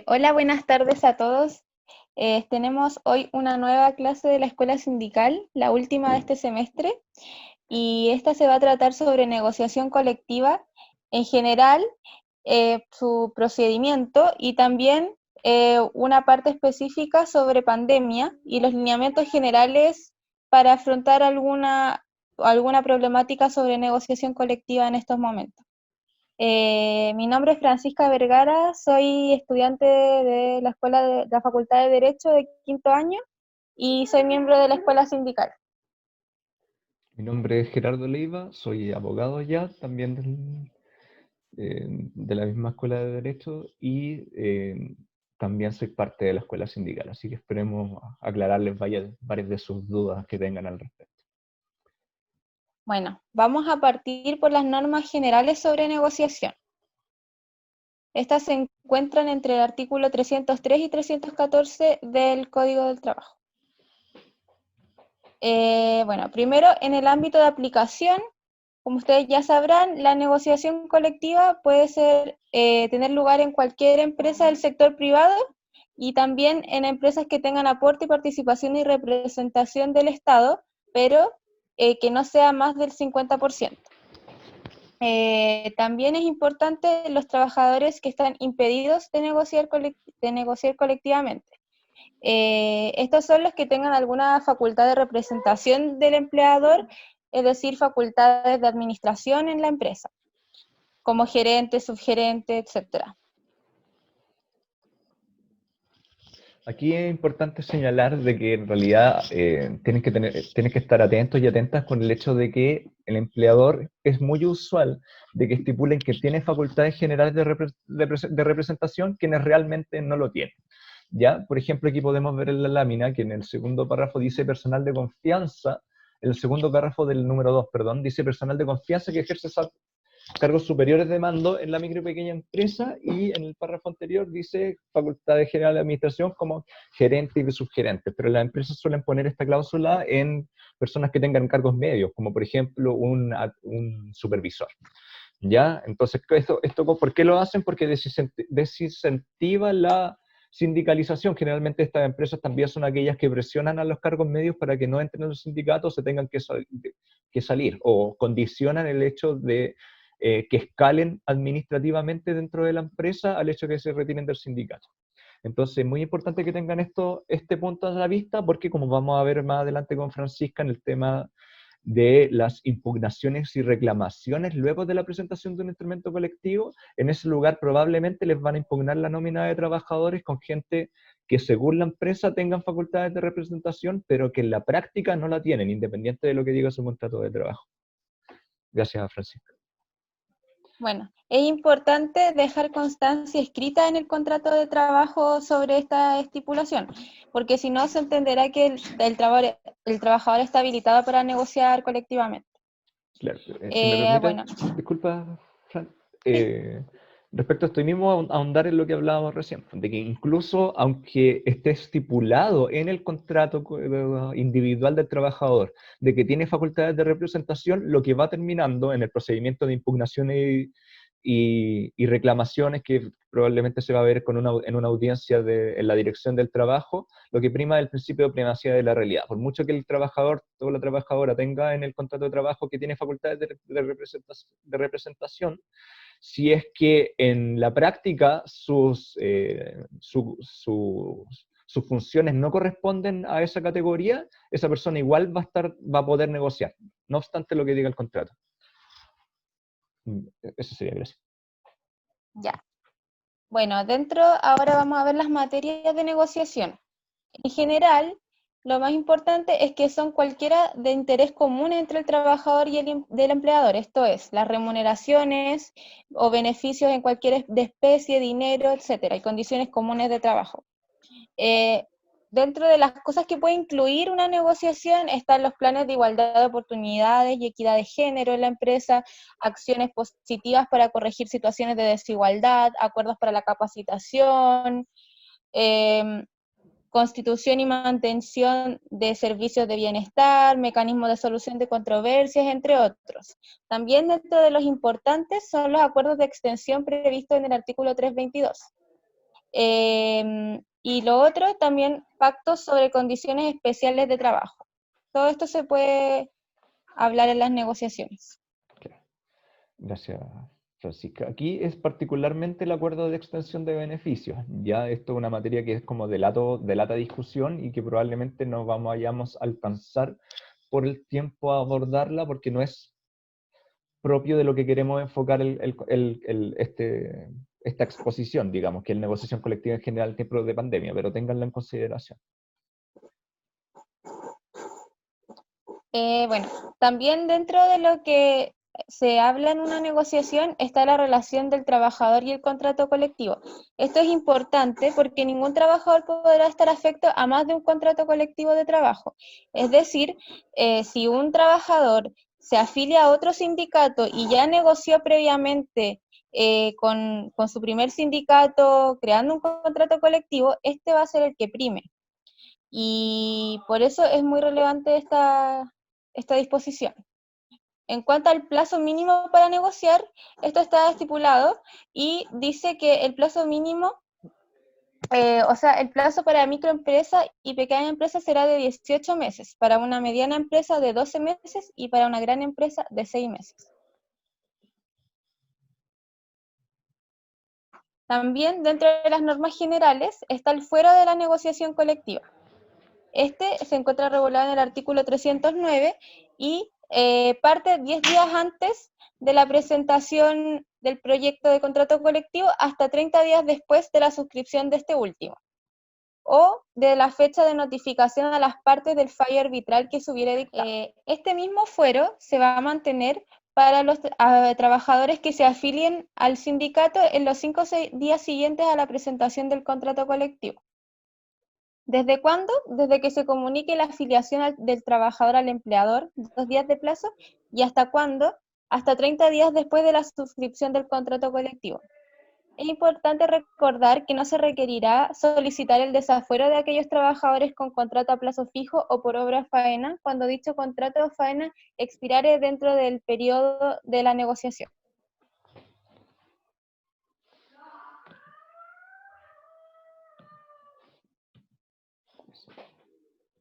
Hola, buenas tardes a todos. Tenemos hoy una nueva clase de la Escuela Sindical, la última de este semestre, y esta se va a tratar sobre negociación colectiva en general, su procedimiento y también una parte específica sobre pandemia y los lineamientos generales para afrontar alguna problemática sobre negociación colectiva en estos momentos. Mi nombre es Francisca Vergara, soy estudiante de la Facultad de Derecho de quinto año y soy miembro de la escuela sindical. Mi nombre es Gerardo Leiva, soy abogado ya, también de la misma escuela de Derecho y también soy parte de la escuela sindical, así que esperemos aclararles varias de sus dudas que tengan al respecto. Bueno, vamos a partir por las normas generales sobre negociación. Estas se encuentran entre el artículo 303 y 314 del Código del Trabajo. Bueno, primero, en el ámbito de aplicación, como ustedes ya sabrán, la negociación colectiva puede tener lugar en cualquier empresa del sector privado y también en empresas que tengan aporte, participación y representación del Estado, pero que no sea más del 50%. También es importante los trabajadores que están impedidos de negociar colectivamente. Estos son los que tengan alguna facultad de representación del empleador, es decir, facultades de administración en la empresa, como gerente, subgerente, etcétera. Aquí es importante señalar de que en realidad tienes que estar atentos y atentas con el hecho de que el empleador es muy usual de que estipulen que tiene facultades generales de representación quienes realmente no lo tienen. ¿Ya? Por ejemplo, aquí podemos ver en la lámina que en el segundo párrafo dice personal de confianza, el segundo párrafo del número 2, perdón, dice personal de confianza que ejerce cargos superiores de mando en la micro y pequeña empresa, y en el párrafo anterior dice facultades generales de administración como gerente y subgerente, pero las empresas suelen poner esta cláusula en personas que tengan cargos medios, como por ejemplo un supervisor. ¿Ya? Entonces, ¿por qué lo hacen? Porque desincentiva la sindicalización. Generalmente estas empresas también son aquellas que presionan a los cargos medios para que no entren en los sindicatos, se tengan que salir, o condicionan el hecho de que escalen administrativamente dentro de la empresa al hecho de que se retiren del sindicato. Entonces, es muy importante que tengan este punto a la vista, porque como vamos a ver más adelante con Francisca en el tema de las impugnaciones y reclamaciones luego de la presentación de un instrumento colectivo, en ese lugar probablemente les van a impugnar la nómina de trabajadores con gente que según la empresa tengan facultades de representación, pero que en la práctica no la tienen, independiente de lo que diga su contrato de trabajo. Gracias, Francisco. Bueno, es importante dejar constancia escrita en el contrato de trabajo sobre esta estipulación, porque si no se entenderá que el trabajador está habilitado para negociar colectivamente. Claro, si me permite, Bueno, disculpa, Fran, sí. respecto a esto mismo, ahondar en lo que hablábamos recién, de que incluso aunque esté estipulado en el contrato individual del trabajador de que tiene facultades de representación, lo que va terminando en el procedimiento de impugnación y reclamaciones que probablemente se va a ver en una audiencia en la dirección del trabajo, lo que prima es el principio de primacía de la realidad. Por mucho que el trabajador o la trabajadora tenga en el contrato de trabajo que tiene facultades de representación, si es que en la práctica sus funciones no corresponden a esa categoría, esa persona igual va a poder negociar, no obstante lo que diga el contrato. Eso sería, gracias. Ya. Bueno, ahora vamos a ver las materias de negociación. En general, lo más importante es que son cualquiera de interés común entre el trabajador y del empleador, esto es, las remuneraciones o beneficios en cualquier de especie, dinero, etcétera, y condiciones comunes de trabajo. Eh, Dentro de las cosas que puede incluir una negociación están los planes de igualdad de oportunidades y equidad de género en la empresa, acciones positivas para corregir situaciones de desigualdad, acuerdos para la capacitación, eh, constitución y mantención de servicios de bienestar, mecanismos de solución de controversias, entre otros. También dentro de los importantes son los acuerdos de extensión previstos en el artículo 322. Y lo otro, también pactos sobre condiciones especiales de trabajo. Todo esto se puede hablar en las negociaciones. Claro. Gracias, Francisca. Aquí es particularmente el acuerdo de extensión de beneficios. Ya esto es una materia que es como de lata discusión y que probablemente no vayamos a alcanzar por el tiempo a abordarla porque no es propio de lo que queremos enfocar esta exposición, digamos, que es negociación colectiva en general en tiempos de pandemia, pero ténganla en consideración. Bueno, también dentro de lo que se habla en una negociación está la relación del trabajador y el contrato colectivo. Esto es importante porque ningún trabajador podrá estar afecto a más de un contrato colectivo de trabajo. Es decir, si un trabajador se afilia a otro sindicato y ya negoció previamente con su primer sindicato creando un contrato colectivo, este va a ser el que prime. Y por eso es muy relevante esta disposición. En cuanto al plazo mínimo para negociar, esto está estipulado y dice que el plazo mínimo, o sea, el plazo para microempresa y pequeña empresa será de 18 meses, para una mediana empresa de 12 meses y para una gran empresa de 6 meses. También dentro de las normas generales está el fuero de la negociación colectiva. Este se encuentra regulado en el artículo 309 y parte 10 días antes de la presentación del proyecto de contrato colectivo hasta 30 días después de la suscripción de este último, o de la fecha de notificación a las partes del fallo arbitral que se hubiera dictado. Este mismo fuero se va a mantener para los trabajadores que se afilien al sindicato en los 5 días siguientes a la presentación del contrato colectivo. ¿Desde cuándo? Desde que se comunique la afiliación del trabajador al empleador, 2 días de plazo, y hasta cuándo, hasta 30 días después de la suscripción del contrato colectivo. Es importante recordar que no se requerirá solicitar el desafuero de aquellos trabajadores con contrato a plazo fijo o por obra faena cuando dicho contrato o faena expirare dentro del periodo de la negociación.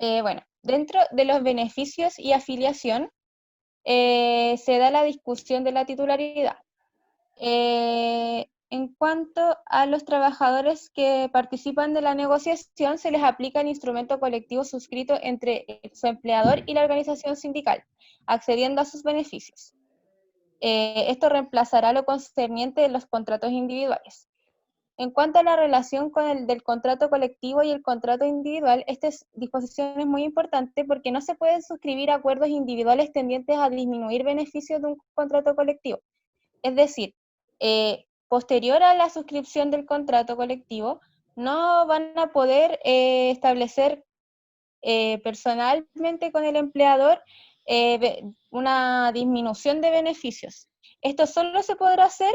Bueno, dentro de los beneficios y afiliación, se da la discusión de la titularidad. En cuanto a los trabajadores que participan de la negociación, se les aplica el instrumento colectivo suscrito entre su empleador y la organización sindical, accediendo a sus beneficios. Esto reemplazará lo concerniente de los contratos individuales. En cuanto a la relación con el del contrato colectivo y el contrato individual, esta disposición es muy importante porque no se pueden suscribir acuerdos individuales tendientes a disminuir beneficios de un contrato colectivo. Es decir, posterior a la suscripción del contrato colectivo, no van a poder establecer personalmente con el empleador una disminución de beneficios. Esto solo se podrá hacer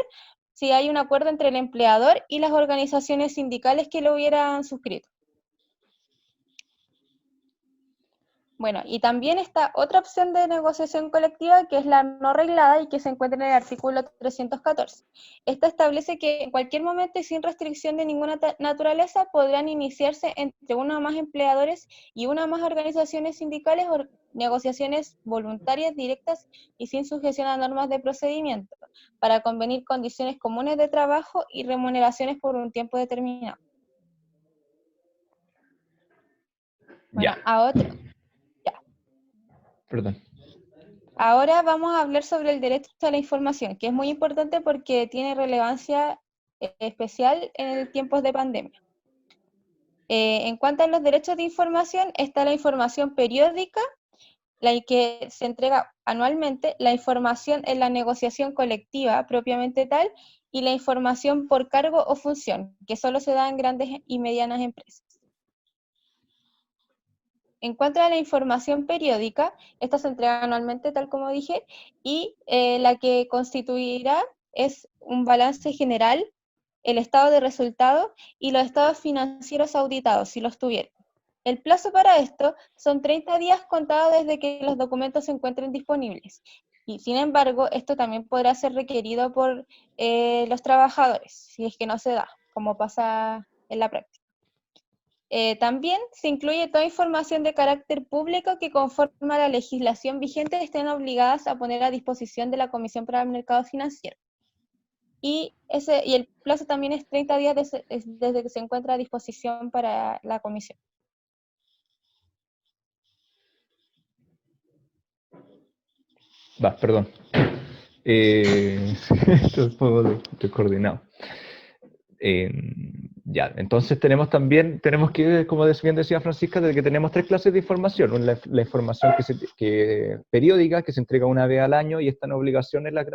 si hay un acuerdo entre el empleador y las organizaciones sindicales que lo hubieran suscrito. Bueno, y también está otra opción de negociación colectiva que es la no reglada y que se encuentra en el artículo 314. Esta establece que en cualquier momento y sin restricción de ninguna naturaleza podrán iniciarse entre uno o más empleadores y una o más organizaciones sindicales o negociaciones voluntarias, directas y sin sujeción a normas de procedimiento para convenir condiciones comunes de trabajo y remuneraciones por un tiempo determinado. Bueno, Ya, perdón. ahora vamos a hablar sobre el derecho a la información, que es muy importante porque tiene relevancia especial en tiempos de pandemia. En cuanto a los derechos de información, está la información periódica, la que se entrega anualmente, la información en la negociación colectiva propiamente tal, y la información por cargo o función, que solo se da en grandes y medianas empresas. En cuanto a la información periódica, esta se entrega anualmente, tal como dije, y la que constituirá es un balance general, el estado de resultados y los estados financieros auditados, si los tuviera. El plazo para esto son 30 días contados desde que los documentos se encuentren disponibles. Y sin embargo, esto también podrá ser requerido por los trabajadores, si es que no se da, como pasa en la práctica. También se incluye toda información de carácter público que conforme a la legislación vigente estén obligadas a poner a disposición de la Comisión para el Mercado Financiero. Y el plazo también es 30 días desde que se encuentra a disposición para la comisión. Perdón. Esto es un poco descoordinado. Ya, entonces tenemos que, como bien decía Francisca, de que tenemos tres clases de información. La información periódica, que se entrega una vez al año, y están obligaciones las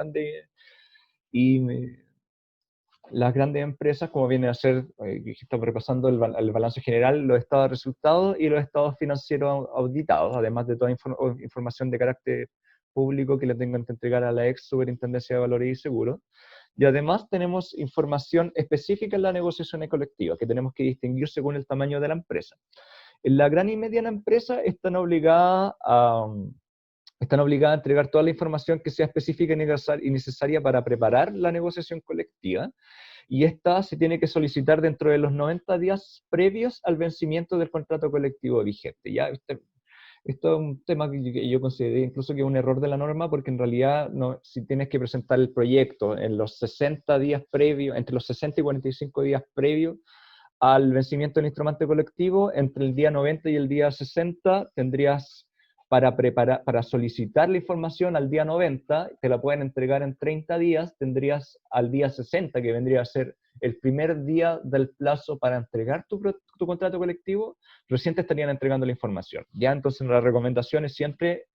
grandes empresas, como viene a ser, estamos repasando el balance general, los estados de resultados y los estados financieros auditados, además de toda información de carácter público que le tengan que entregar a la ex Superintendencia de Valores y Seguros. Y además tenemos información específica en la negociación colectiva, que tenemos que distinguir según el tamaño de la empresa. En la gran y mediana empresa están obligadas a entregar toda la información que sea específica y necesaria para preparar la negociación colectiva, y esta se tiene que solicitar dentro de los 90 días previos al vencimiento del contrato colectivo vigente. ¿Ya? Esto es un tema que yo consideré incluso que es un error de la norma, porque en realidad si tienes que presentar el proyecto en los 60 días previos, entre los 60 y 45 días previos al vencimiento del instrumento colectivo, entre el día 90 y el día 60 tendrías para solicitar la información al día 90, te la pueden entregar en 30 días, tendrías al día 60, que vendría a ser el primer día del plazo para entregar tu contrato colectivo, recién te estarían entregando la información. ¿Ya? Entonces la recomendación es siempre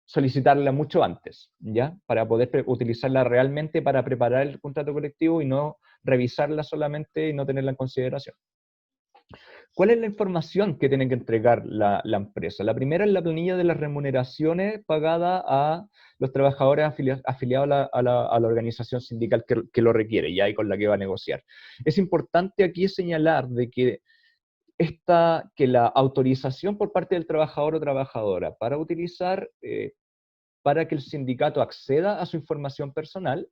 solicitarla mucho antes, ¿ya? Para poder utilizarla realmente para preparar el contrato colectivo y no revisarla solamente y no tenerla en consideración. ¿Cuál es la información que tiene que entregar la empresa? La primera es la planilla de las remuneraciones pagada a los trabajadores afiliados a la organización sindical que lo requiere, y con la que va a negociar. Es importante aquí señalar de que la autorización por parte del trabajador o trabajadora para que el sindicato acceda a su información personal,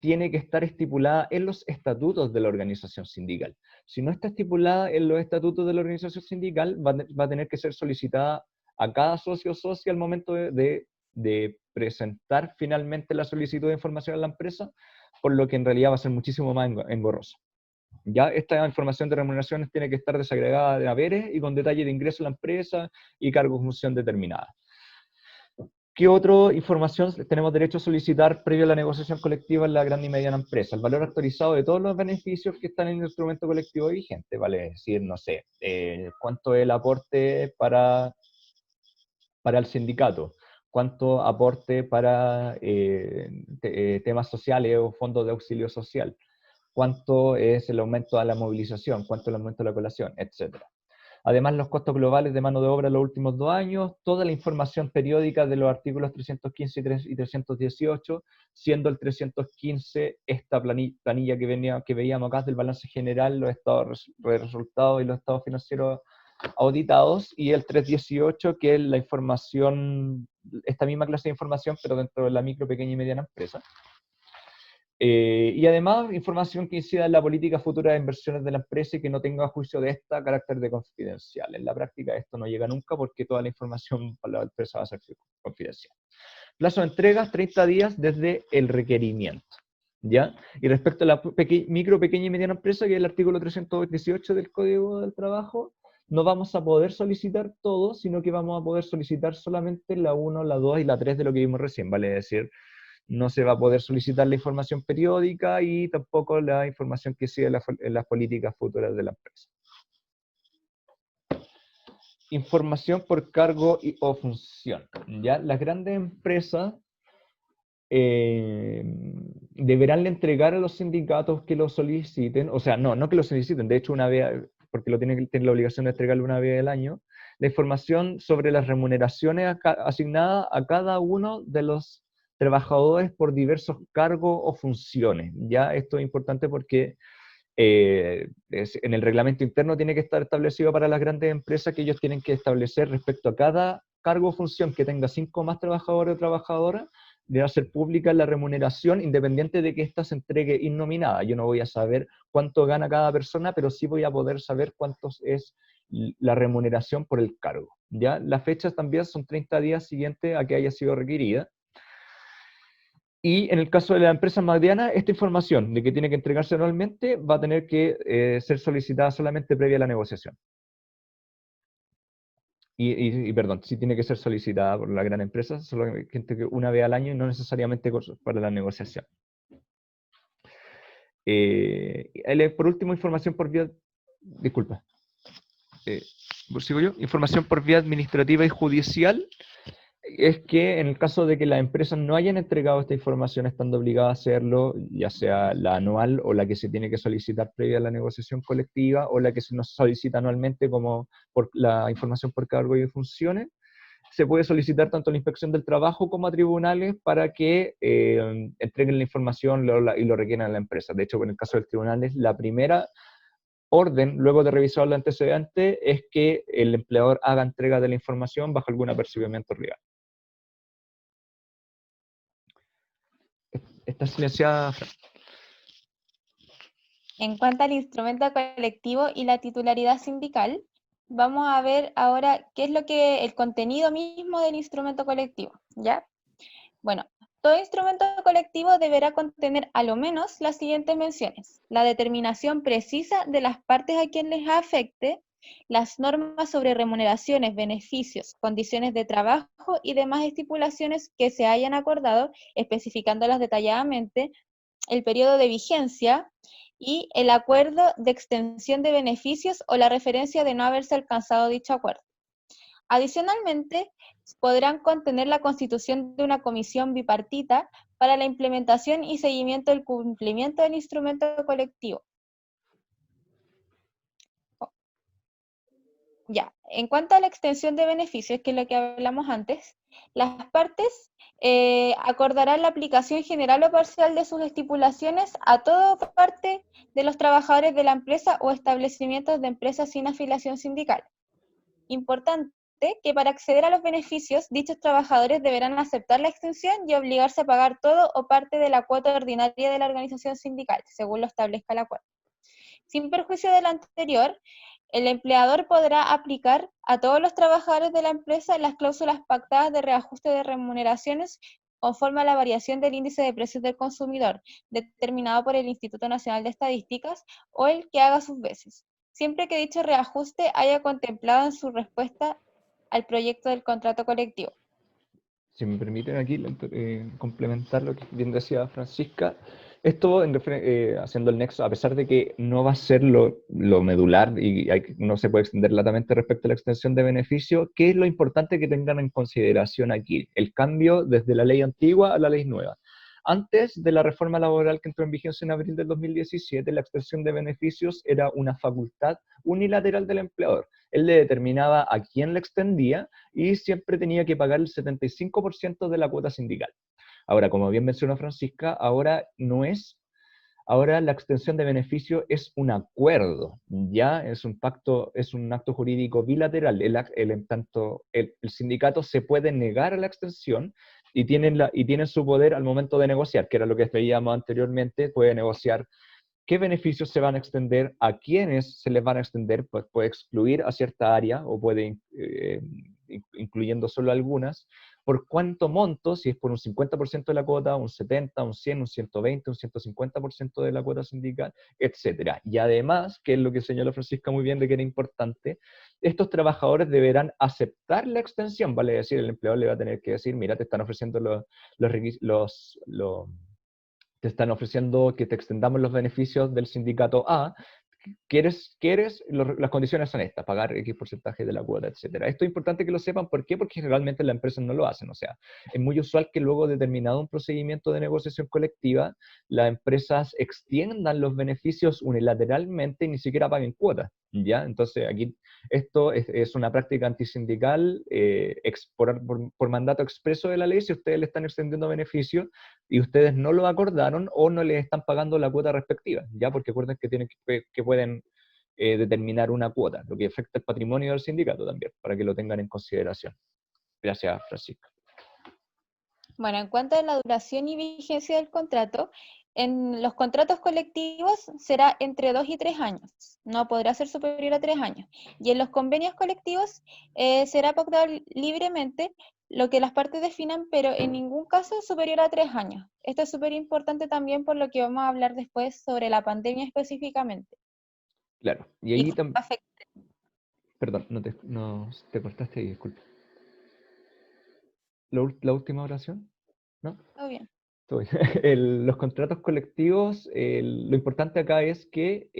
tiene que estar estipulada en los estatutos de la organización sindical. Si no está estipulada en los estatutos de la organización sindical, va a tener que ser solicitada a cada socio o socia al momento de presentar finalmente la solicitud de información a la empresa, por lo que en realidad va a ser muchísimo más engorroso. Ya esta información de remuneraciones tiene que estar desagregada de haberes y con detalle de ingreso a la empresa y cargo de función determinada. ¿Qué otra información tenemos derecho a solicitar previo a la negociación colectiva en la gran y mediana empresa? El valor actualizado de todos los beneficios que están en el instrumento colectivo vigente, vale decir, no sé, cuánto es el aporte para el sindicato, cuánto aporte para temas sociales o fondos de auxilio social, cuánto es el aumento de la movilización, cuánto es el aumento de la colación, etcétera. Además, los costos globales de mano de obra en los últimos 2 años, toda la información periódica de los artículos 315 y 318, siendo el 315 esta planilla que veíamos acá del balance general, los estados de resultados y los estados financieros auditados, y el 318, que es la información, esta misma clase de información, pero dentro de la micro, pequeña y mediana empresa. Y además, información que incida en la política futura de inversiones de la empresa y que no tenga a juicio de esta carácter de confidencial. En la práctica esto no llega nunca porque toda la información para la empresa va a ser confidencial. Plazo de entrega, 30 días desde el requerimiento. ¿Ya? Y respecto a la micro, pequeña y mediana empresa, que es el artículo 318 del Código del Trabajo, no vamos a poder solicitar todo, sino que vamos a poder solicitar solamente la 1, la 2 y la 3 de lo que vimos recién, vale decir, no se va a poder solicitar la información periódica y tampoco la información que sigue en las políticas futuras de la empresa. Información por cargo o función. ¿Ya? Las grandes empresas deberán entregar a los sindicatos que lo soliciten, o sea, no que lo soliciten, de hecho una vez, porque tienen la obligación de entregarlo una vez al año, la información sobre las remuneraciones asignadas a cada uno de los trabajadores por diversos cargos o funciones. Ya esto es importante porque en el reglamento interno tiene que estar establecido para las grandes empresas que ellos tienen que establecer respecto a cada cargo o función que tenga 5 más trabajadores o trabajadoras, debe hacer pública la remuneración independiente de que ésta se entregue innominada. Yo no voy a saber cuánto gana cada persona, pero sí voy a poder saber cuánto es la remuneración por el cargo. ¿Ya? Las fechas también son 30 días siguientes a que haya sido requerida. Y en el caso de la empresa mediana, esta información de que tiene que entregarse anualmente va a tener que ser solicitada solamente previa a la negociación. Perdón, sí tiene que ser solicitada por la gran empresa, solamente que una vez al año y no necesariamente para la negociación. Por último, información por vía... Disculpa. ¿Sigo yo? Información por vía administrativa y judicial. Es que en el caso de que las empresas no hayan entregado esta información estando obligadas a hacerlo, ya sea la anual o la que se tiene que solicitar previa a la negociación colectiva o la que se nos solicita anualmente como por la información por cargo y funciones, se puede solicitar tanto a la Inspección del Trabajo como a tribunales para que entreguen la información y lo requieran a la empresa. De hecho, en el caso del tribunal, la primera orden, luego de revisar los antecedentes, es que el empleador haga entrega de la información bajo algún apercibimiento legal. Está silenciada, Fran. En cuanto al instrumento colectivo y la titularidad sindical, vamos a ver ahora qué es el contenido mismo del instrumento colectivo, ¿ya? Bueno, todo instrumento colectivo deberá contener a lo menos las siguientes menciones: la determinación precisa de las partes a quien les afecte, las normas sobre remuneraciones, beneficios, condiciones de trabajo y demás estipulaciones que se hayan acordado, especificándolas detalladamente, el periodo de vigencia y el acuerdo de extensión de beneficios o la referencia de no haberse alcanzado dicho acuerdo. Adicionalmente, podrán contener la constitución de una comisión bipartita para la implementación y seguimiento del cumplimiento del instrumento colectivo. Ya, en cuanto a la extensión de beneficios, que es lo que hablamos antes, las partes acordarán la aplicación general o parcial de sus estipulaciones a toda parte de los trabajadores de la empresa o establecimientos de empresas sin afiliación sindical. Importante que para acceder a los beneficios, dichos trabajadores deberán aceptar la extensión y obligarse a pagar todo o parte de la cuota ordinaria de la organización sindical, según lo establezca el acuerdo. Sin perjuicio de lo anterior, el empleador podrá aplicar a todos los trabajadores de la empresa las cláusulas pactadas de reajuste de remuneraciones conforme a la variación del índice de precios del consumidor, determinado por el Instituto Nacional de Estadísticas o el que haga sus veces, siempre que dicho reajuste haya contemplado en su respuesta al proyecto del contrato colectivo. Si me permiten aquí complementar lo que bien decía Francisca, esto haciendo el nexo, a pesar de que no va a ser lo medular y no se puede extender latamente respecto a la extensión de beneficio, ¿qué es lo importante que tengan en consideración aquí? El cambio desde la ley antigua a la ley nueva. Antes de la reforma laboral que entró en vigencia en abril del 2017, la extensión de beneficios era una facultad unilateral del empleador. Él le determinaba a quién le extendía y siempre tenía que pagar el 75% de la cuota sindical. Ahora, como bien mencionó Francisca, ahora no es, ahora la extensión de beneficio es un acuerdo, ya es un pacto, es un acto jurídico bilateral. En tanto el sindicato se puede negar a la extensión y tienen su poder al momento de negociar, que era lo que veíamos anteriormente, puede negociar qué beneficios se van a extender, a quiénes se les van a extender, pues puede excluir a cierta área o puede incluyendo solo algunas, por cuánto monto, si es por un 50% de la cuota, un 70, un 100, un 120, un 150% de la cuota sindical, etcétera. Y además, que es lo que señaló Francisca muy bien de que era importante, estos trabajadores deberán aceptar la extensión, vale decir, el empleador le va a tener que decir, mira, te están ofreciendo te están ofreciendo que te extendamos los beneficios del sindicato A, ¿quieres? Las condiciones son estas, pagar X porcentaje de la cuota, etcétera. Esto es importante que lo sepan, ¿por qué? Porque realmente las empresas no lo hacen, o sea, es muy usual que luego de terminado un procedimiento de negociación colectiva, las empresas extiendan los beneficios unilateralmente y ni siquiera paguen cuotas, ¿ya? Entonces aquí esto es una práctica antisindical por mandato expreso de la ley. Si ustedes le están extendiendo beneficios y ustedes no lo acordaron o no les están pagando la cuota respectiva, ¿ya? Porque acuerden que que pueden determinar una cuota, lo que afecta el patrimonio del sindicato también, para que lo tengan en consideración. Gracias, Francisco. Bueno, en cuanto a la duración y vigencia del contrato, en los contratos colectivos será entre 2 y 3 años, no podrá ser superior a 3 años. Y en los convenios colectivos será pactado libremente lo que las partes definan, pero en ningún caso superior a 3 años. Esto es súper importante también por lo que vamos a hablar después sobre la pandemia específicamente. Claro. Y Y ahí cómo también, afecta. perdón, no te cortaste ahí, disculpa. La última oración, ¿no? Todo bien. Todo bien. Los contratos colectivos, lo importante acá es que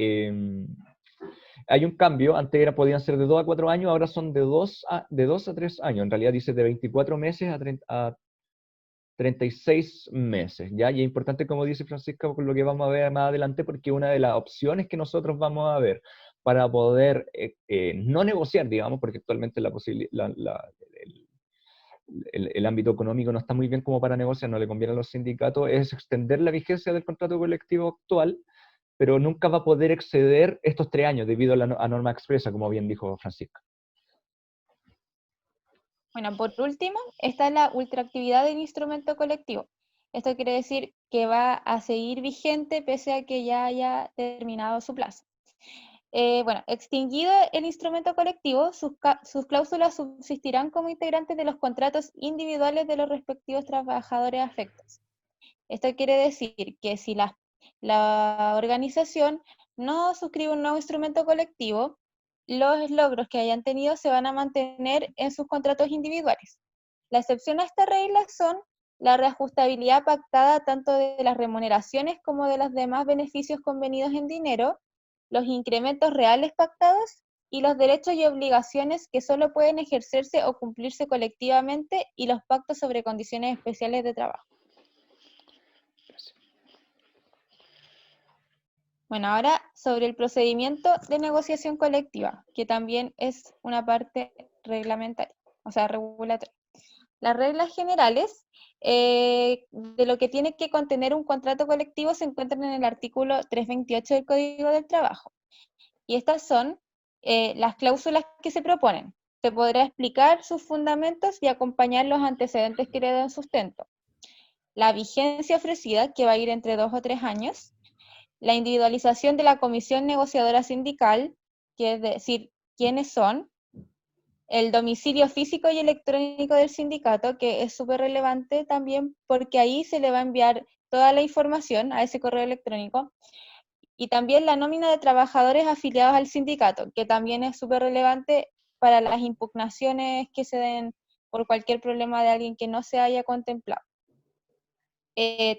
hay un cambio. Antes podían ser de 2 a 4 años, ahora son de 2 a 3 años. En realidad dice de 24 meses a 36 meses, ¿ya? Y es importante, como dice Francisca, por lo que vamos a ver más adelante, porque una de las opciones que nosotros vamos a ver para poder no negociar, digamos, porque actualmente el ámbito económico no está muy bien como para negociar, no le conviene a los sindicatos, es extender la vigencia del contrato colectivo actual, pero nunca va a poder exceder estos 3 años debido a la a norma expresa, como bien dijo Francisca. Bueno, por último, está la ultraactividad del instrumento colectivo. Esto quiere decir que va a seguir vigente pese a que ya haya terminado su plazo. Bueno, extinguido el instrumento colectivo, sus cláusulas subsistirán como integrantes de los contratos individuales de los respectivos trabajadores afectos. Esto quiere decir que si la organización no suscribe un nuevo instrumento colectivo, los logros que hayan tenido se van a mantener en sus contratos individuales. La excepción a esta regla son la reajustabilidad pactada tanto de las remuneraciones como de los demás beneficios convenidos en dinero, los incrementos reales pactados y los derechos y obligaciones que solo pueden ejercerse o cumplirse colectivamente y los pactos sobre condiciones especiales de trabajo. Bueno, ahora sobre el procedimiento de negociación colectiva, que también es una parte reglamentaria, o sea, regulatoria. Las reglas generales de lo que tiene que contener un contrato colectivo se encuentran en el artículo 328 del Código del Trabajo. Y estas son las cláusulas que se proponen. Se podrá explicar sus fundamentos y acompañar los antecedentes que le dan sustento. La vigencia ofrecida, que va a ir entre 2 o 3 años, la individualización de la comisión negociadora sindical, que es decir, quiénes son, el domicilio físico y electrónico del sindicato, que es súper relevante también porque ahí se le va a enviar toda la información a ese correo electrónico, y también la nómina de trabajadores afiliados al sindicato, que también es súper relevante para las impugnaciones que se den por cualquier problema de alguien que no se haya contemplado.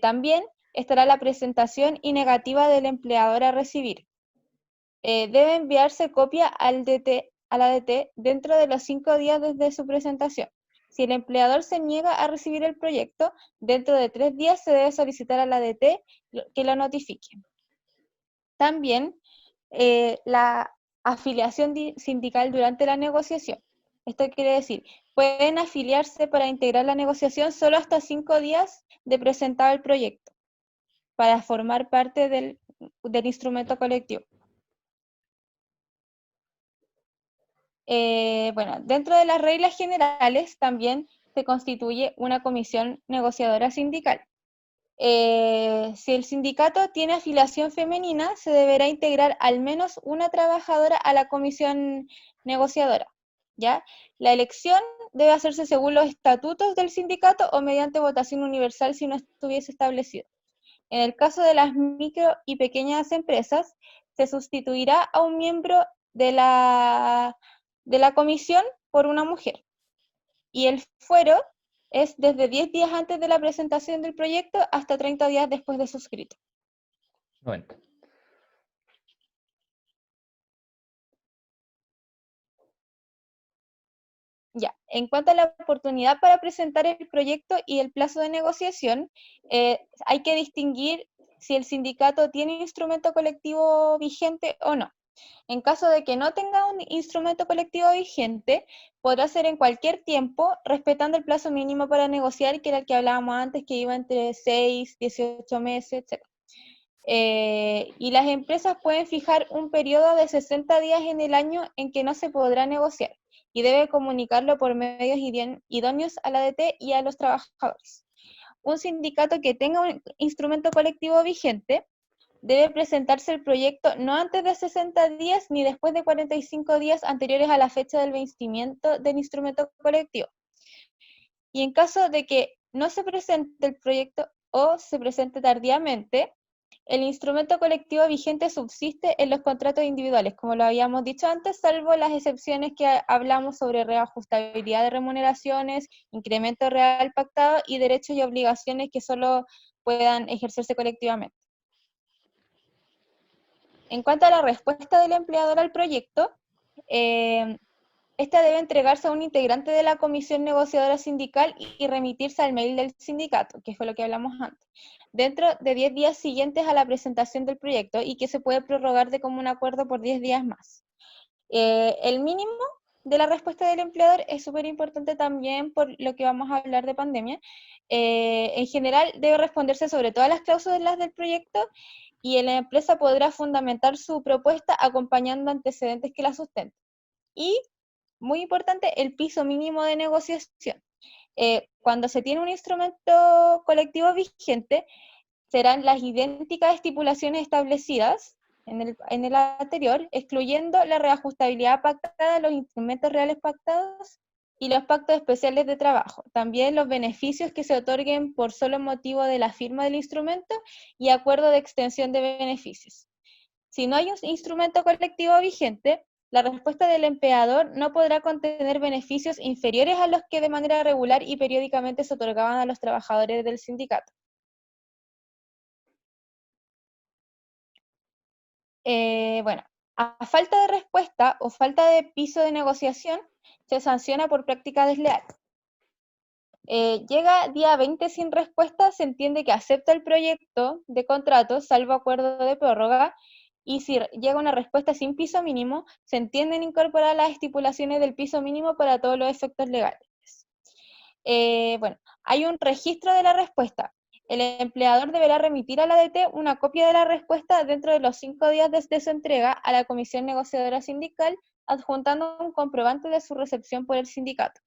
También estará la presentación y negativa del empleador a recibir. Debe enviarse copia a la DT dentro de los 5 días desde su presentación. Si el empleador se niega a recibir el proyecto, dentro de 3 días se debe solicitar a la DT que lo notifique. También la afiliación sindical durante la negociación. Esto quiere decir, pueden afiliarse para integrar la negociación solo hasta 5 días de presentado el proyecto, para formar parte del instrumento colectivo. Bueno, dentro de las reglas generales también se constituye una comisión negociadora sindical. Si el sindicato tiene afiliación femenina, se deberá integrar al menos una trabajadora a la comisión negociadora, ¿ya? La elección debe hacerse según los estatutos del sindicato o mediante votación universal si no estuviese establecido. En el caso de las micro y pequeñas empresas, se sustituirá a un miembro de la comisión por una mujer. Y el fuero es desde 10 días antes de la presentación del proyecto hasta 30 días después de suscrito. 90. Ya, en cuanto a la oportunidad para presentar el proyecto y el plazo de negociación, hay que distinguir si el sindicato tiene instrumento colectivo vigente o no. En caso de que no tenga un instrumento colectivo vigente, podrá ser en cualquier tiempo, respetando el plazo mínimo para negociar, que era el que hablábamos antes, que iba entre 6, 18 meses, etc. Y las empresas pueden fijar un periodo de 60 días en el año en que no se podrá negociar, y debe comunicarlo por medios idóneos a la DT y a los trabajadores. un sindicato que tenga un instrumento colectivo vigente debe presentarse el proyecto no antes de 60 días ni después de 45 días anteriores a la fecha del vencimiento del instrumento colectivo. Y en caso de que no se presente el proyecto o se presente tardíamente, el instrumento colectivo vigente subsiste en los contratos individuales, como lo habíamos dicho antes, salvo las excepciones que hablamos sobre reajustabilidad de remuneraciones, incremento real pactado y derechos y obligaciones que solo puedan ejercerse colectivamente. En cuanto a la respuesta del empleador al proyecto, esta debe entregarse a un integrante de la comisión negociadora sindical y remitirse al mail del sindicato, que fue lo que hablamos antes, dentro de 10 días siguientes a la presentación del proyecto y que se puede prorrogar de común acuerdo por 10 días más. El mínimo de la respuesta del empleador es súper importante también por lo que vamos a hablar de pandemia. En general debe responderse sobre todas las cláusulas del proyecto y la empresa podrá fundamentar su propuesta acompañando antecedentes que la sustenten. Y, muy importante, el piso mínimo de negociación. Cuando se tiene un instrumento colectivo vigente, serán las idénticas estipulaciones establecidas en el anterior, excluyendo la reajustabilidad pactada, los instrumentos reales pactados y los pactos especiales de trabajo. También los beneficios que se otorguen por solo motivo de la firma del instrumento y acuerdo de extensión de beneficios. Si no hay un instrumento colectivo vigente, la respuesta del empleador no podrá contener beneficios inferiores a los que de manera regular y periódicamente se otorgaban a los trabajadores del sindicato. Bueno, a falta de respuesta o falta de piso de negociación, se sanciona por práctica desleal. Llega día 20 sin respuesta, se entiende que acepta el proyecto de contrato, salvo acuerdo de prórroga, y si llega una respuesta sin piso mínimo, se entienden incorporar las estipulaciones del piso mínimo para todos los efectos legales. Bueno, hay un registro de la respuesta. El empleador deberá remitir a la ADT una copia de la respuesta dentro de los 5 días desde su entrega a la comisión negociadora sindical, adjuntando un comprobante de su recepción por el sindicato.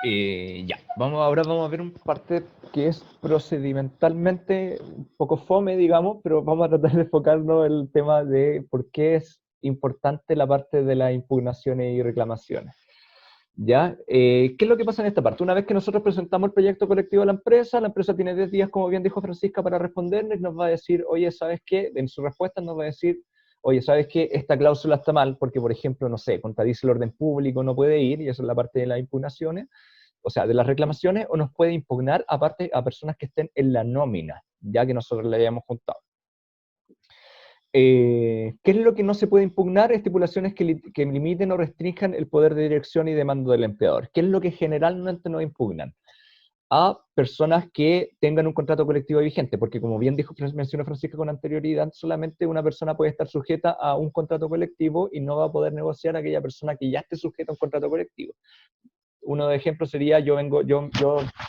Ya, ahora vamos a ver un parte que es procedimentalmente un poco fome, digamos, pero vamos a tratar de enfocarnos en el tema de por qué es importante la parte de las impugnaciones y reclamaciones. ¿Ya? ¿Qué es lo que pasa en esta parte? Una vez que nosotros presentamos el proyecto colectivo a la empresa tiene 10 días, como bien dijo Francisca, para respondernos y nos va a decir, oye, ¿sabes qué? En su respuesta nos va a decir, oye, ¿sabes qué? Esta cláusula está mal porque, por ejemplo, no sé, contradice el orden público, no puede ir, y eso es la parte de las impugnaciones, o sea, de las reclamaciones, o nos puede impugnar aparte a personas que estén en la nómina, ya que nosotros le hayamos juntado. ¿Qué es lo que no se puede impugnar? Estipulaciones que limiten o restrinjan el poder de dirección y de mando del empleador. ¿Qué es lo que generalmente no impugnan? A personas que tengan un contrato colectivo vigente, porque como bien mencionó Francisca con anterioridad, solamente una persona puede estar sujeta a un contrato colectivo y no va a poder negociar a aquella persona que ya esté sujeta a un contrato colectivo. Uno de ejemplos sería, yo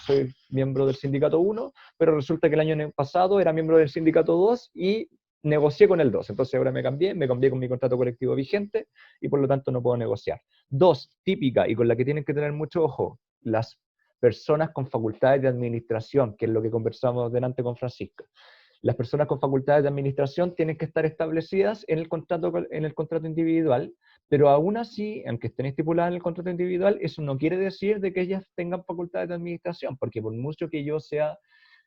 soy miembro del sindicato 1, pero resulta que el año pasado era miembro del sindicato 2 y negocié con el 2. Entonces ahora me cambié con mi contrato colectivo vigente y por lo tanto no puedo negociar. Dos, típica y con la que tienen que tener mucho ojo, las personas con facultades de administración, que es lo que conversamos delante con Francisca. Las personas con facultades de administración tienen que estar establecidas en el contrato individual, pero aún así, aunque estén estipuladas en el contrato individual, eso no quiere decir de que ellas tengan facultades de administración, porque por mucho que yo sea,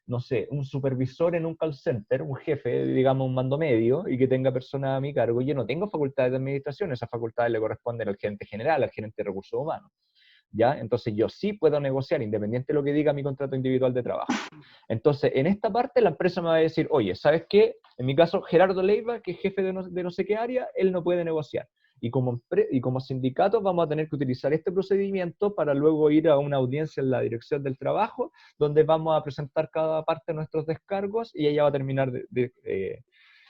no sé, un supervisor en un call center, un jefe, digamos, un mando medio, y que tenga personas a mi cargo, yo no tengo facultades de administración, esas facultades le corresponden al gerente general, al gerente de recursos humanos. ¿Ya? Entonces yo sí puedo negociar, independiente de lo que diga mi contrato individual de trabajo. Entonces, en esta parte la empresa me va a decir, oye, ¿sabes qué? En mi caso, Gerardo Leiva, que es jefe de no sé qué área, él no puede negociar. Y como sindicato vamos a tener que utilizar este procedimiento para luego ir a una audiencia en la dirección del trabajo, donde vamos a presentar cada parte de nuestros descargos y ella va a terminar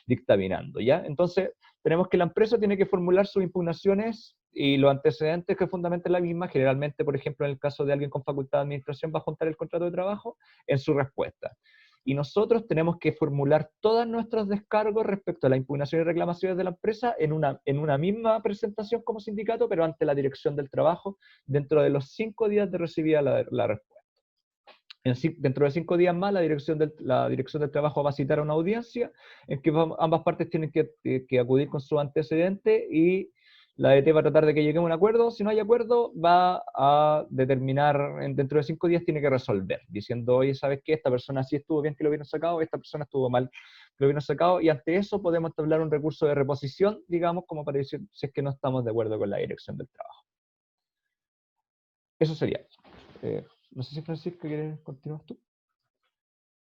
dictaminando, ¿ya? Entonces, tenemos que la empresa tiene que formular sus impugnaciones y los antecedentes que fundamenten la misma, generalmente, por ejemplo, en el caso de alguien con facultad de administración, va a juntar el contrato de trabajo en su respuesta. y nosotros tenemos que formular todos nuestros descargos respecto a las impugnaciones y reclamaciones de la empresa en una misma presentación como sindicato, pero ante la dirección del trabajo, dentro de los 5 días de recibida la respuesta. Dentro de 5 días más, la dirección del trabajo va a citar a una audiencia en que ambas partes tienen que acudir con su antecedente y la DT va a tratar de que lleguemos a un acuerdo. Si no hay acuerdo, va a determinar, dentro de 5 días tiene que resolver, diciendo, oye, ¿sabes qué? Esta persona sí estuvo bien que lo hubieran sacado, esta persona estuvo mal que lo hubieran sacado, y ante eso podemos entablar un recurso de reposición, digamos, como para decir si es que no estamos de acuerdo con la dirección del trabajo. Eso sería. No sé si Francisca quieres continuar tú.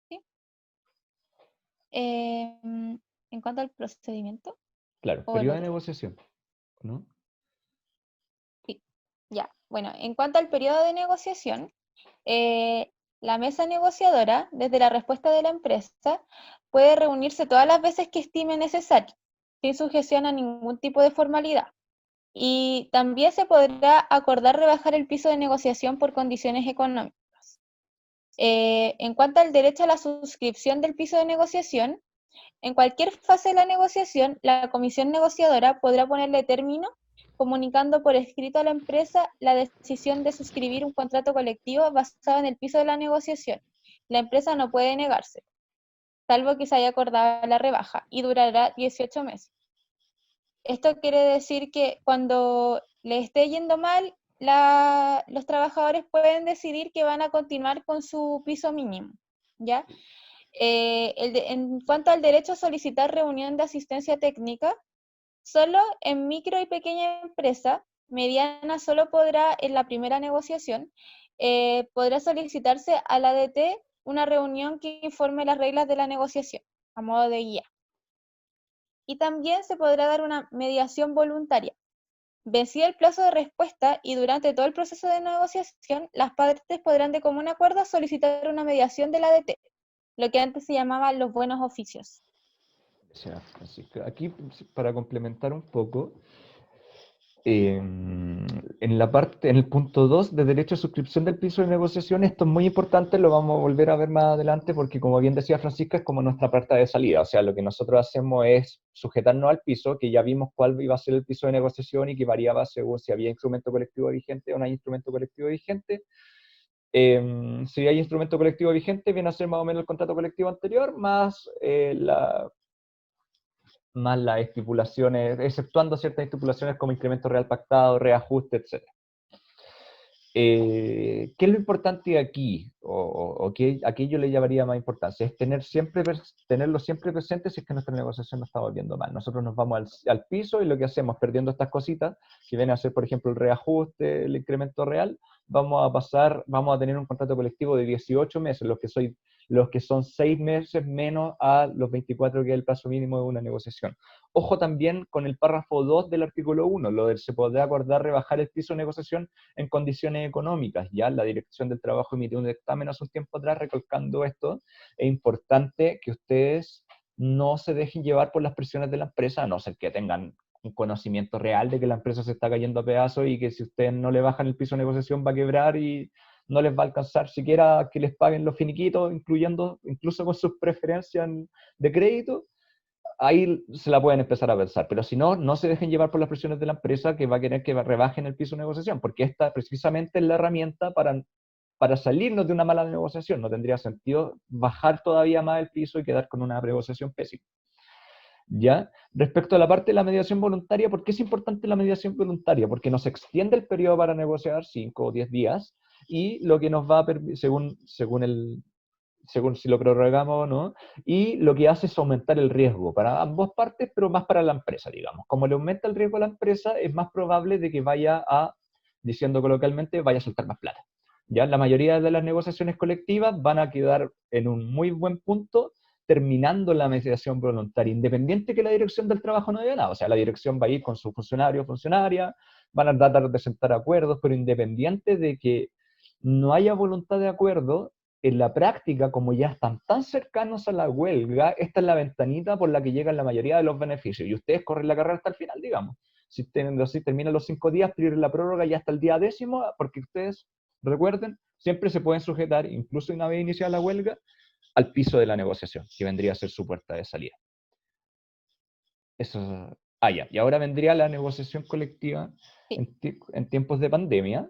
¿Sí? En cuanto al procedimiento, Claro, o el periodo de otro. negociación, ¿no? Sí, ya. Bueno, en cuanto al periodo de negociación, eh, la mesa negociadora, desde la respuesta de la empresa, puede reunirse todas las veces que estime necesario, sin sujeción a ningún tipo de formalidad. Y también se podrá acordar rebajar el piso de negociación por condiciones económicas. En cuanto al derecho a la suscripción del piso de negociación, en cualquier fase de la negociación, la comisión negociadora podrá ponerle término comunicando por escrito a la empresa la decisión de suscribir un contrato colectivo basado en el piso de la negociación. La empresa no puede negarse, salvo que se haya acordado la rebaja, y durará 18 meses. Esto quiere decir que cuando le esté yendo mal, los trabajadores pueden decidir que van a continuar con su piso mínimo, ¿ya? En cuanto al derecho a solicitar reunión de asistencia técnica, solo en micro y pequeña empresa, mediana solo podrá, en la primera negociación, podrá solicitarse a la ADT una reunión que informe las reglas de la negociación, a modo de guía. Y también se podrá dar una mediación voluntaria. Vencido el plazo de respuesta y durante todo el proceso de negociación, las partes podrán de común acuerdo solicitar una mediación de la ADT, lo que antes se llamaba los buenos oficios. Gracias, Francisca. Aquí, para complementar un poco, en el punto 2 de derecho a suscripción del piso de negociación, esto es muy importante, lo vamos a volver a ver más adelante, porque como bien decía Francisca, es como nuestra puerta de salida. O sea, lo que nosotros hacemos es sujetarnos al piso, que ya vimos cuál iba a ser el piso de negociación y que variaba según si había instrumento colectivo vigente o no hay instrumento colectivo vigente. Si hay instrumento colectivo vigente, viene a ser más o menos el contrato colectivo anterior, más las estipulaciones, exceptuando ciertas estipulaciones como incremento real pactado, reajuste, etc. ¿Qué es lo importante aquí? ¿A qué yo le llamaría más importancia? Es tenerlo siempre presente si es que nuestra negociación no está volviendo mal. Nosotros nos vamos al piso y lo que hacemos, perdiendo estas cositas, que viene a ser, por ejemplo, el reajuste, el incremento real, vamos a tener un contrato colectivo de 18 meses, los que son 6 meses menos a los 24 que es el plazo mínimo de una negociación. Ojo también con el párrafo 2 del artículo 1, lo del se podrá acordar rebajar el piso de negociación en condiciones económicas. Ya la Dirección del Trabajo emitió un dictamen hace un tiempo atrás recalcando esto. Es importante que ustedes no se dejen llevar por las presiones de la empresa, a no ser que tengan un conocimiento real de que la empresa se está cayendo a pedazos y que si ustedes no le bajan el piso de negociación va a quebrar y no les va a alcanzar siquiera que les paguen los finiquitos, incluso con sus preferencias de crédito. Ahí se la pueden empezar a pensar, pero si no, no se dejen llevar por las presiones de la empresa que va a querer que rebajen el piso de negociación, porque esta precisamente es la herramienta para salirnos de una mala negociación. No tendría sentido bajar todavía más el piso y quedar con una negociación pésima. ¿Ya? Respecto a la parte de la mediación voluntaria, ¿por qué es importante la mediación voluntaria? Porque nos extiende el periodo para negociar 5 o 10 días y lo que nos va a permitir, según si lo prorrogamos o no, y lo que hace es aumentar el riesgo para ambas partes, pero más para la empresa, digamos. Como le aumenta el riesgo a la empresa, es más probable de que diciendo coloquialmente, vaya a soltar más plata. Ya la mayoría de las negociaciones colectivas van a quedar en un muy buen punto terminando la mediación voluntaria, independiente que la dirección del trabajo no diga nada. O sea, la dirección va a ir con su funcionario o funcionaria, van a tratar de sentar acuerdos, pero independiente de que no haya voluntad de acuerdo, en la práctica, como ya están tan cercanos a la huelga, esta es la ventanita por la que llegan la mayoría de los beneficios. Y ustedes corren la carrera hasta el final, digamos. Si terminan los 5 días, piden la prórroga ya hasta el día 10º, porque ustedes, recuerden, siempre se pueden sujetar, incluso una vez iniciada la huelga, al piso de la negociación, que vendría a ser su puerta de salida. Eso, ya. Y ahora vendría la negociación colectiva Sí. en tiempos de pandemia.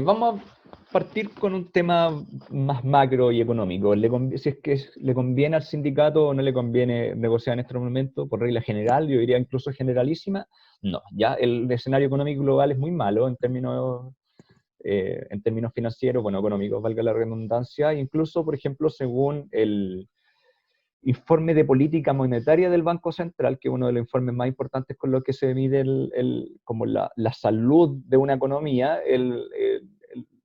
Vamos a partir con un tema más macro y económico. Si es que le conviene al sindicato o no le conviene negociar en este momento, por regla general, yo diría incluso generalísima, no. Ya el escenario económico global es muy malo en términos financieros, bueno, económicos, valga la redundancia, incluso, por ejemplo, según el informe de política monetaria del Banco Central, que es uno de los informes más importantes con los que se mide como la salud de una economía,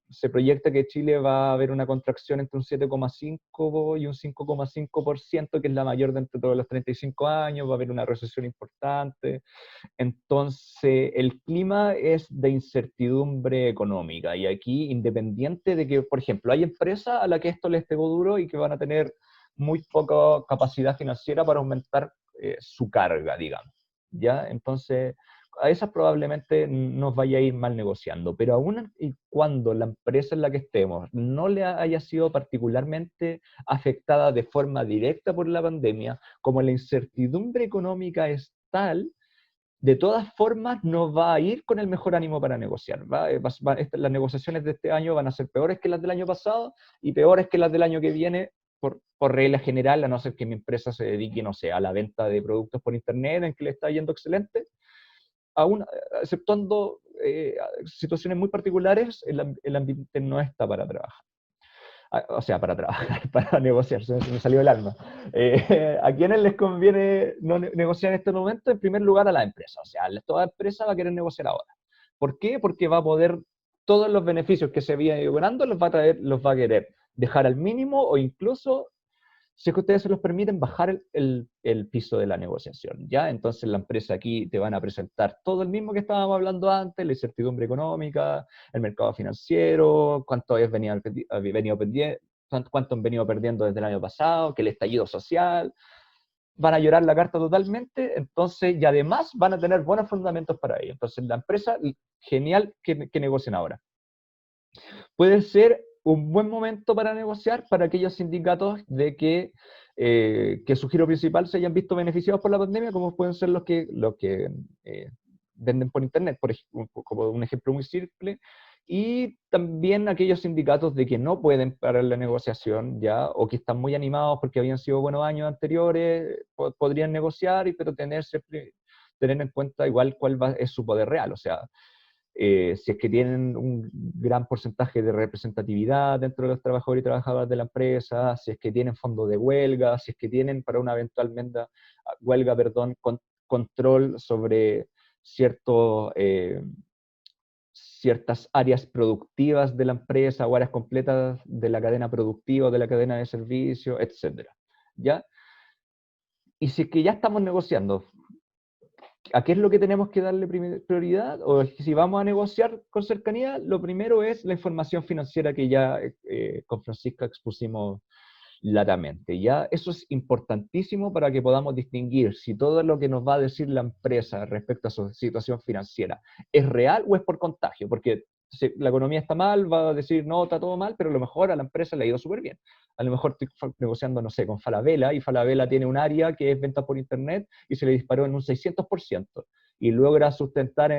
se proyecta que Chile va a haber una contracción entre un 7,5 y un 5,5%, que es la mayor de entre todos los 35 años, va a haber una recesión importante. Entonces, el clima es de incertidumbre económica, y aquí, independiente de que, por ejemplo, hay empresas a las que esto les pegó duro y que van a tener muy poca capacidad financiera para aumentar su carga, digamos, ¿ya? Entonces, a esas probablemente nos vaya a ir mal negociando, pero aún y cuando la empresa en la que estemos no le haya sido particularmente afectada de forma directa por la pandemia, como la incertidumbre económica es tal, de todas formas no va a ir con el mejor ánimo para negociar. Las negociaciones de este año van a ser peores que las del año pasado y peores que las del año que viene, por regla general, a no ser que mi empresa se dedique, no sé, a la venta de productos por internet, en que le está yendo excelente. Aún, exceptuando situaciones muy particulares, el ambiente no está para trabajar. O sea, para trabajar, para negociar, se me salió el alma. ¿A quiénes les conviene no negociar en este momento? En primer lugar, a la empresa. O sea, toda empresa va a querer negociar ahora. ¿Por qué? Porque va a poder, todos los beneficios que se habían ido ganando los va a querer dejar al mínimo, o incluso, si es que ustedes se los permiten, bajar el piso de la negociación, ¿ya? Entonces la empresa aquí te van a presentar todo el mismo que estábamos hablando antes: la incertidumbre económica, el mercado financiero, cuánto cuánto han venido perdiendo desde el año pasado, que el estallido social. Van a llorar la carta totalmente, entonces, y además van a tener buenos fundamentos para ello. Entonces la empresa, genial que negocien ahora. Puede ser un buen momento para negociar para aquellos sindicatos que su giro principal se hayan visto beneficiados por la pandemia, como pueden ser los que venden por internet, por ejemplo, como un ejemplo muy simple, y también aquellos sindicatos de que no pueden parar la negociación ya, o que están muy animados porque habían sido buenos años anteriores, podrían negociar, pero tener en cuenta igual es su poder real. O sea, si es que tienen un gran porcentaje de representatividad dentro de los trabajadores y trabajadoras de la empresa, si es que tienen fondos de huelga, si es que tienen para una eventual huelga, control sobre ciertas áreas productivas de la empresa, o áreas completas de la cadena productiva o de la cadena de servicio, etcétera, ¿ya? Y si es que ya estamos negociando, ¿a qué es lo que tenemos que darle prioridad? O es que si vamos a negociar con cercanía, lo primero es la información financiera que ya con Francisca expusimos laramente. Ya eso es importantísimo para que podamos distinguir si todo lo que nos va a decir la empresa respecto a su situación financiera es real o es por contagio, porque si la economía está mal, va a decir, no, está todo mal, pero a lo mejor a la empresa le ha ido súper bien. A lo mejor estoy negociando, no sé, con Falabella, y Falabella tiene un área que es venta por internet y se le disparó en un 600%, y logra solventar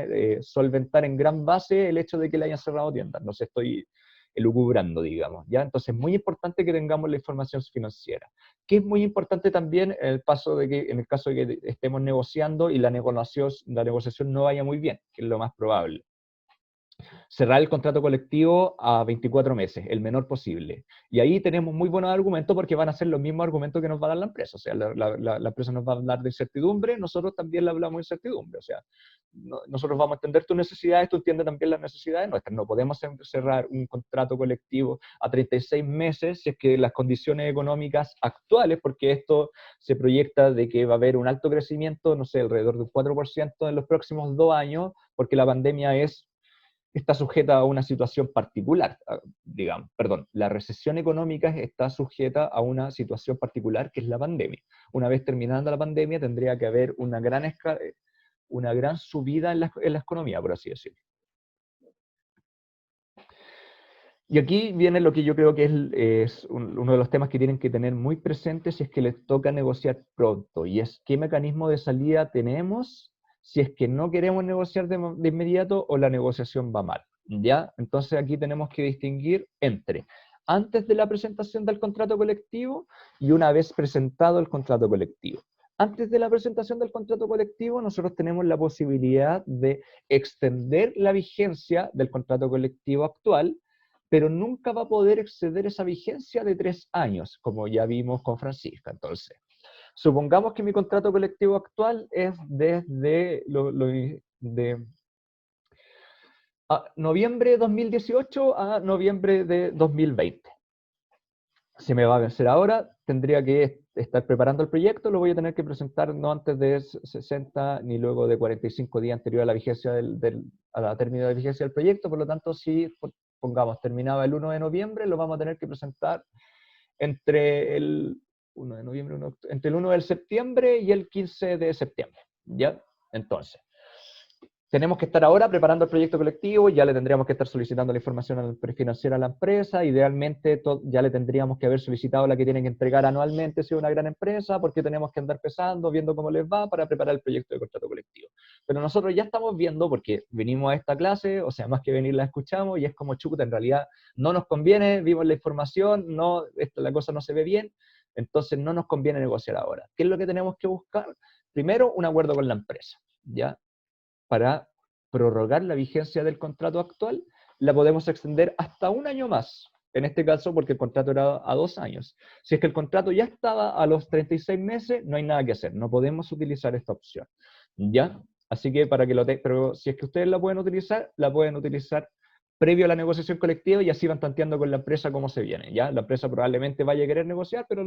en gran base el hecho de que le hayan cerrado tiendas. No sé, estoy elucubrando, digamos, ¿ya? Entonces es muy importante que tengamos la información financiera, que es muy importante también en el caso de que estemos negociando y la negociación no vaya muy bien, que es lo más probable. Cerrar el contrato colectivo a 24 meses, el menor posible. Y ahí tenemos muy buenos argumentos, porque van a ser los mismos argumentos que nos va a dar la empresa. O sea, la empresa nos va a hablar de incertidumbre, nosotros también le hablamos de incertidumbre. O sea, nosotros vamos a entender tus necesidades, tú entiendes también las necesidades nuestras. No podemos cerrar un contrato colectivo a 36 meses si es que las condiciones económicas actuales, porque esto se proyecta de que va a haber un alto crecimiento, no sé, alrededor del 4% en los próximos 2 años, porque la pandemia está sujeta a una situación particular, digamos, perdón, la recesión económica está sujeta a una situación particular, que es la pandemia. Una vez terminando la pandemia, tendría que haber una gran subida en la economía, por así decirlo. Y aquí viene lo que yo creo que uno de los temas que tienen que tener muy presentes si es que les toca negociar pronto, y es qué mecanismo de salida tenemos si es que no queremos negociar de inmediato o la negociación va mal, ¿ya? Entonces aquí tenemos que distinguir entre antes de la presentación del contrato colectivo y una vez presentado el contrato colectivo. Antes de la presentación del contrato colectivo, nosotros tenemos la posibilidad de extender la vigencia del contrato colectivo actual, pero nunca va a poder exceder esa vigencia de 3 años, como ya vimos con Francisca. Entonces, supongamos que mi contrato colectivo actual es desde de noviembre de 2018 a noviembre de 2020. Se me va a vencer ahora, tendría que estar preparando el proyecto, lo voy a tener que presentar no antes de 60 ni luego de 45 días anterior a la vigencia a la término de vigencia del proyecto. Por lo tanto, si pongamos terminaba el 1 de noviembre, lo vamos a tener que presentar entre el 1 de noviembre, entre el 1 de septiembre y el 15 de septiembre, ¿ya? Entonces, tenemos que estar ahora preparando el proyecto colectivo, ya le tendríamos que estar solicitando la información prefinanciera a la empresa, idealmente ya le tendríamos que haber solicitado la que tienen que entregar anualmente si es una gran empresa, porque tenemos que andar pesando, viendo cómo les va para preparar el proyecto de contrato colectivo. Pero nosotros ya estamos viendo, porque venimos a esta clase, o sea, más que venir la escuchamos, y es como chuta, en realidad no nos conviene, vimos la información, no, la cosa no se ve bien, entonces no nos conviene negociar ahora. ¿Qué es lo que tenemos que buscar? Primero, un acuerdo con la empresa, ¿ya? Para prorrogar la vigencia del contrato actual, la podemos extender hasta un año más. En este caso, porque el contrato era a 2 años. Si es que el contrato ya estaba a los 36 meses, no hay nada que hacer. No podemos utilizar esta opción. ¿Ya? Así que para que pero si es que ustedes la pueden utilizar previo a la negociación colectiva y así van tanteando con la empresa cómo se viene. ¿Ya? La empresa probablemente vaya a querer negociar, pero a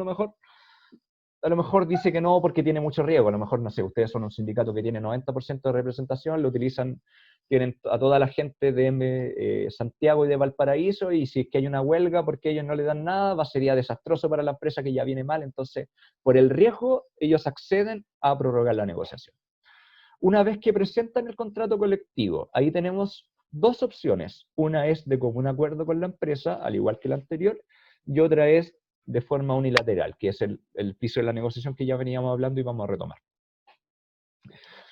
lo mejor dice que no porque tiene mucho riesgo. A lo mejor, no sé, ustedes son un sindicato que tiene 90% de representación, lo utilizan, tienen a toda la gente de Santiago y de Valparaíso, y si es que hay una huelga porque ellos no le dan nada, sería desastroso para la empresa que ya viene mal. Entonces, por el riesgo, ellos acceden a prorrogar la negociación. Una vez que presentan el contrato colectivo, ahí tenemos dos opciones. Una es de común acuerdo con la empresa, al igual que la anterior, y otra es de forma unilateral, que es el piso de la negociación que ya veníamos hablando y vamos a retomar.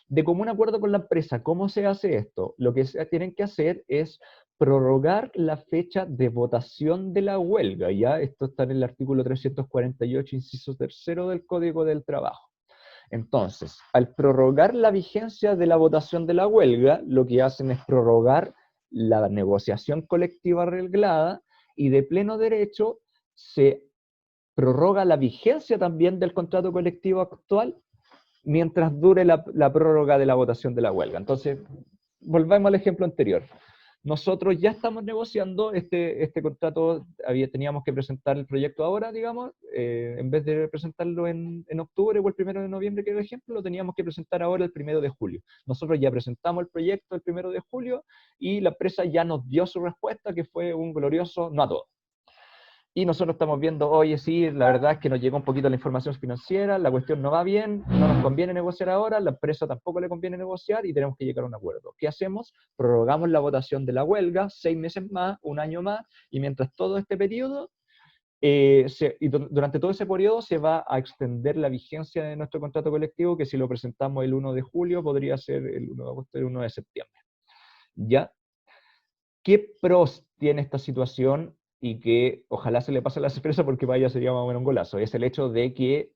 De común acuerdo con la empresa, ¿cómo se hace esto? Lo que tienen que hacer es prorrogar la fecha de votación de la huelga, ¿ya? Esto está en el artículo 348, inciso tercero del Código del Trabajo. Entonces, al prorrogar la vigencia de la votación de la huelga, lo que hacen es prorrogar la negociación colectiva arreglada, y de pleno derecho se prorroga la vigencia también del contrato colectivo actual mientras dure la prórroga de la votación de la huelga. Entonces, volvemos al ejemplo anterior. Nosotros ya estamos negociando este contrato, teníamos que presentar el proyecto ahora, digamos, en vez de presentarlo en octubre o el 1 de noviembre, que era el ejemplo, lo teníamos que presentar ahora el 1 de julio. Nosotros ya presentamos el proyecto el 1 de julio y la empresa ya nos dio su respuesta, que fue un glorioso no a todo. Y nosotros estamos viendo, oye, sí, la verdad es que nos llegó un poquito la información financiera, la cuestión no va bien, no nos conviene negociar ahora, la empresa tampoco le conviene negociar y tenemos que llegar a un acuerdo. ¿Qué hacemos? Prorrogamos la votación de la huelga 6 meses más, un año más, y mientras todo este periodo, durante todo ese periodo se va a extender la vigencia de nuestro contrato colectivo, que si lo presentamos el 1 de julio podría ser el 1 de agosto, el 1 de septiembre. ¿Ya? ¿Qué pros tiene esta situación y que ojalá se le pase a las empresas porque vaya sería más o menos un golazo? Es el hecho de que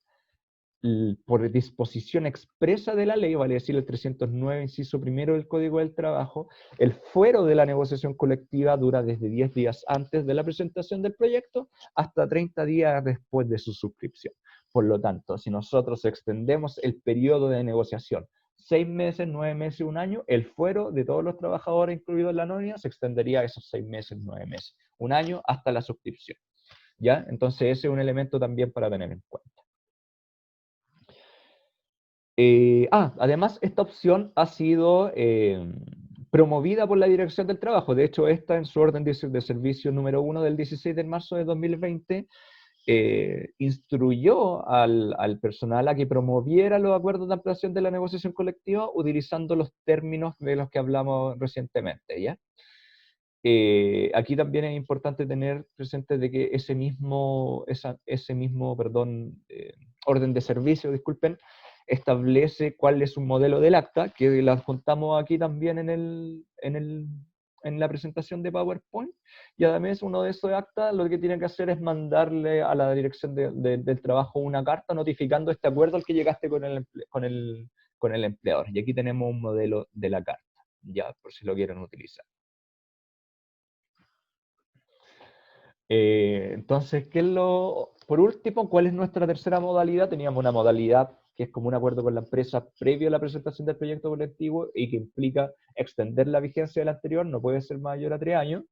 por disposición expresa de la ley, vale decir el 309, inciso primero del Código del Trabajo, el fuero de la negociación colectiva dura desde 10 días antes de la presentación del proyecto hasta 30 días después de su suscripción. Por lo tanto, si nosotros extendemos el periodo de negociación 6 meses, 9 meses, un año, el fuero de todos los trabajadores incluidos en la nómina se extendería a esos 6 meses, 9 meses, un año hasta la suscripción. ¿Ya? Entonces ese es un elemento también para tener en cuenta. Además, esta opción ha sido promovida por la Dirección del Trabajo. De hecho, esta en su orden de servicio número 1 del 16 de marzo de 2020 instruyó al personal a que promoviera los acuerdos de ampliación de la negociación colectiva utilizando los términos de los que hablamos recientemente, ¿ya? Aquí también es importante tener presente de que ese mismo orden de servicio, disculpen, establece cuál es un modelo del acta, que la adjuntamos aquí también en la presentación de PowerPoint, y además uno de esos actas lo que tiene que hacer es mandarle a la dirección del trabajo una carta notificando este acuerdo al que llegaste con el empleador. Y aquí tenemos un modelo de la carta, ya por si lo quieren utilizar. Entonces, por último, ¿cuál es nuestra tercera modalidad? Teníamos una modalidad que es como un acuerdo con la empresa previo a la presentación del proyecto colectivo y que implica extender la vigencia del anterior, no puede ser mayor a 3 años.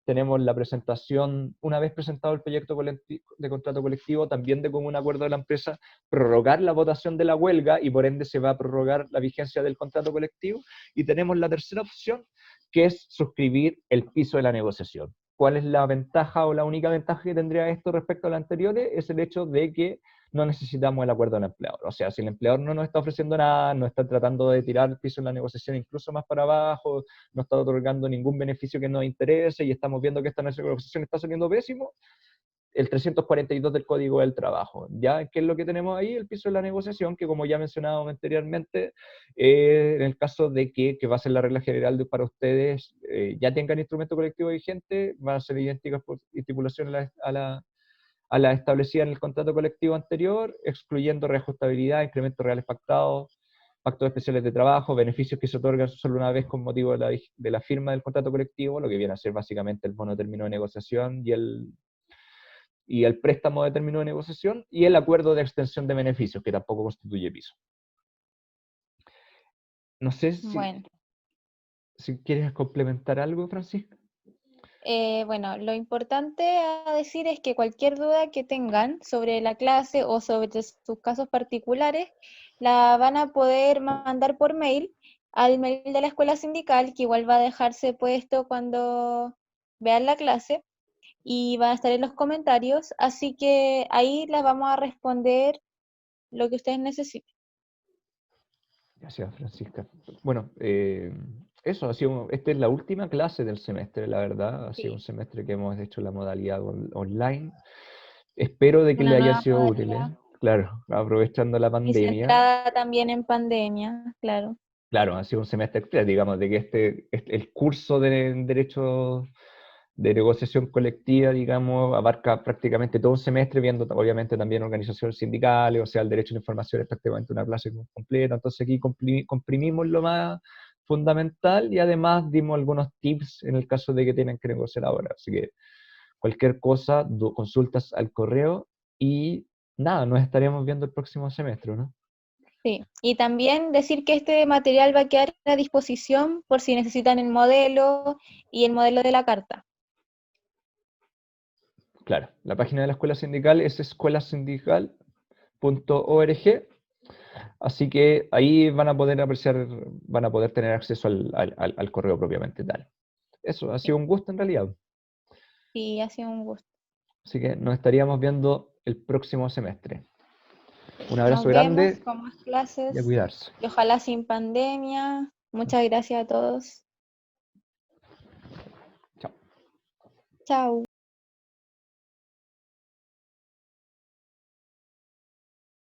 Tenemos la presentación, una vez presentado el proyecto de contrato colectivo, también de común acuerdo de la empresa, prorrogar la votación de la huelga y por ende se va a prorrogar la vigencia del contrato colectivo. Y tenemos la tercera opción, que es suscribir el piso de la negociación. ¿Cuál es la ventaja o la única ventaja que tendría esto respecto a las anteriores? Es el hecho de que no necesitamos el acuerdo del empleador. O sea, si el empleador no nos está ofreciendo nada, no está tratando de tirar el piso en la negociación incluso más para abajo, no está otorgando ningún beneficio que nos interese y estamos viendo que esta negociación está saliendo pésimo, el 342 del Código del Trabajo. ¿Ya? ¿Qué es lo que tenemos ahí? El piso de la negociación, que como ya mencionado anteriormente, en el caso de que va a ser la regla general para ustedes, ya tengan instrumento colectivo vigente, van a ser idénticas por estipulación a la establecida en el contrato colectivo anterior, excluyendo reajustabilidad, incrementos reales pactados, pactos especiales de trabajo, beneficios que se otorgan solo una vez con motivo de la firma del contrato colectivo, lo que viene a ser básicamente el bono de término de negociación y el préstamo de término de negociación, y el acuerdo de extensión de beneficios, que tampoco constituye piso. No sé Bueno. si quieres complementar algo, Francisca. Bueno, lo importante a decir es que cualquier duda que tengan sobre la clase o sobre sus casos particulares, la van a poder mandar por mail al mail de la escuela sindical, que igual va a dejarse puesto cuando vean la clase y va a estar en los comentarios, así que ahí las vamos a responder lo que ustedes necesiten. Gracias, Francisca. Bueno, eso ha sido, esta es la última clase del semestre, la verdad. Ha sido un Sí, semestre que hemos hecho la modalidad online. Espero de que una le haya nueva sido útil, ¿eh? modalidad Claro, aprovechando la y pandemia. centrada también en pandemia, claro. Claro, ha sido un semestre express, digamos, de que el curso de Derecho de Negociación Colectiva, digamos, abarca prácticamente todo un semestre, viendo obviamente también organizaciones sindicales, o sea, el derecho a la información es prácticamente una clase completa, entonces aquí comprimimos lo más fundamental y además dimos algunos tips en el caso de que tienen que negociar ahora, así que cualquier cosa, consultas al correo y nada, nos estaremos viendo el próximo semestre, ¿no? Sí, y también decir que este material va a quedar a disposición por si necesitan el modelo y el modelo de la carta. Claro, la página de la escuela sindical es escuelasindical.org, así que ahí van a poder apreciar, van a poder tener acceso al correo propiamente tal. Eso, ha Sí, sido un gusto en realidad. sí, ha sido un gusto. Así que nos estaríamos viendo el próximo semestre. Un Nos abrazo vemos grande con más y a clases cuidarse. y ojalá sin pandemia. Muchas gracias a todos. Chao. Chao.